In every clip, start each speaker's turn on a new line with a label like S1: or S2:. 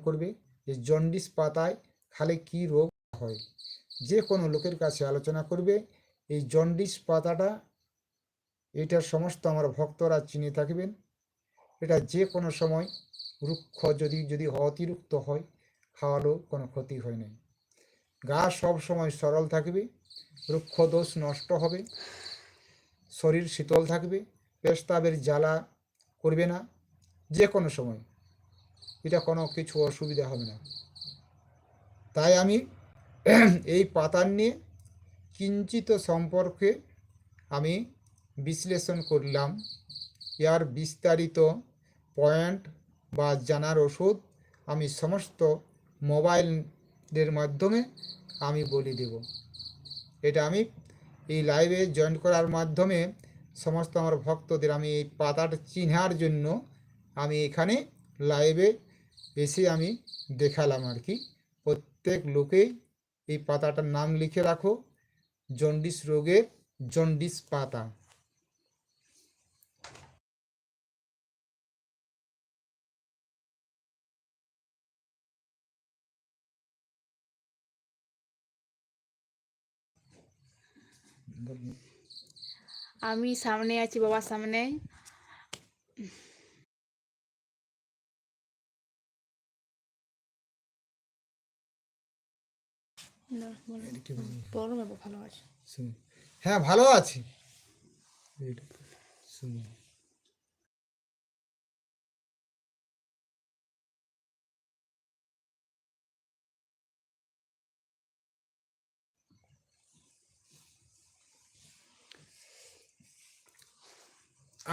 S1: করবে যে জন্ডিস পাতায় খালে কি রোগ হয়। যে কোনো লোকের কাছে আলোচনা করবে এই জন্ডিস পাতাটা, এটার সমস্ত আমার ভক্তরা চিনে থাকবেন। এটা যে কোনো সময় রুক্ষ যদি অতিরিক্ত হয়, খাওয়ালেও কোনো ক্ষতি হয় না। গা সব সময় সরল থাকবে, রুক্ষ দোষ নষ্ট হবে, শরীর শীতল থাকবে, পেশাবের জ্বালা করবে না যে কোনো সময়, এটা কোনো কিছু অসুবিধা হবে না। তাই আমি এই পাতার নিয়ে কিঞ্চিত সম্পর্কে আমি বিশ্লেষণ করলাম। এর বিস্তারিত পয়েন্ট বা জানার ওষুধ আমি সমস্ত মোবাইলের মাধ্যমে আমি বলে দেব। এটা আমি এই লাইভে জয়েন করার মাধ্যমে সমস্ত আমার ভক্তদের আমি এই পাতাটা চিনার জন্য আমি এখানে লাইভে এসে আমি দেখালাম আর কি। প্রত্যেক লোকেই এই পাতাটার নাম লিখে রাখো, জন্ডিস রোগের জন্ডিস পাতা।
S2: আমি সামনে আছি বাবার সামনে। ভালো আছে?
S1: হ্যাঁ ভালো আছি।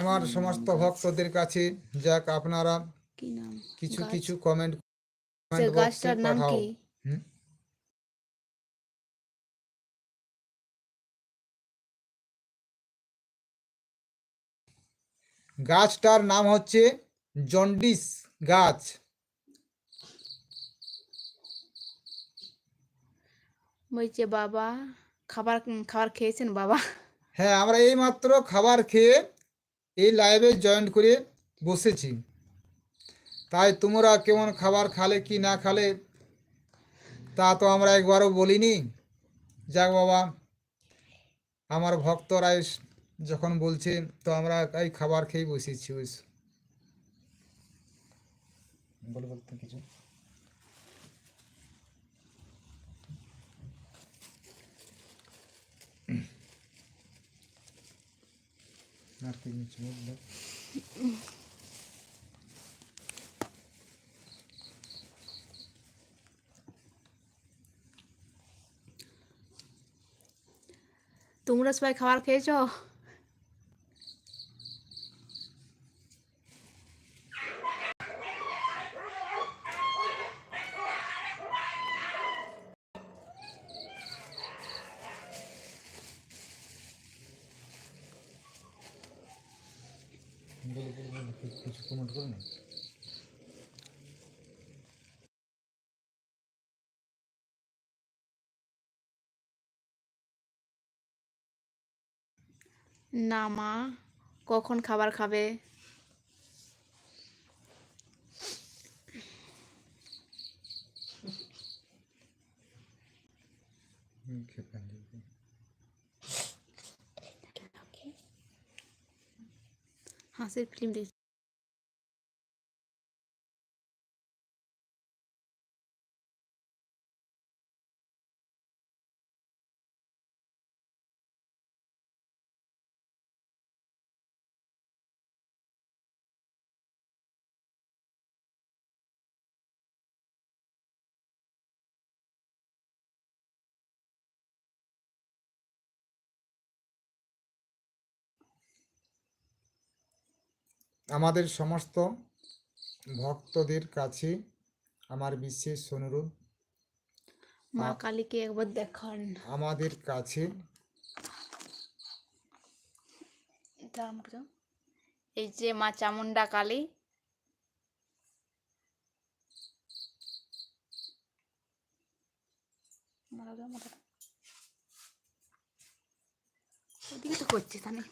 S1: আমার সমস্ত ভক্তদের কাছে যাক আপনারা
S2: কি নাম
S1: কিছু
S2: গাছ?
S1: কিছু কমেন্ট
S2: সে
S1: বক্সে
S2: গাছটার নাম
S1: পাঠাও।
S2: কি?
S1: গাছটার নাম হচ্ছে জন্ডিস গাছ।
S2: বলছে বাবা খাবার খাবার খেয়েছেন বাবা?
S1: হ্যাঁ আমরা এইমাত্র খাবার খেয়ে এই লাইভে জয়েন করে বসেছি। তাই তোমরা কেমন খাবার খালে কি না খালে তা তো আমরা একবারও বলিনি। যাক বাবা, আমার ভক্তরা যখন বলছে তো আমরা এই খাবার খেয়ে বসেছি। বলে বলতে কিছু আর কি কিছু বলবো?
S2: তোমরা সবাই খাবার খেয়েছো?
S1: কিছু কমেন্ট করো না।
S2: না মা, কখন খাবার খাবে? হাসির ফিল্ম দেখছি।
S1: আমাদের সমস্ত ভক্তদের কাছে আমার বিশেষ অনুরোধ,
S2: মা কালীকে একবার দেখান
S1: আমাদের কাছে
S2: এই যে মা চামুন্ডা কালী, ওদিকে তো করছে তাহলে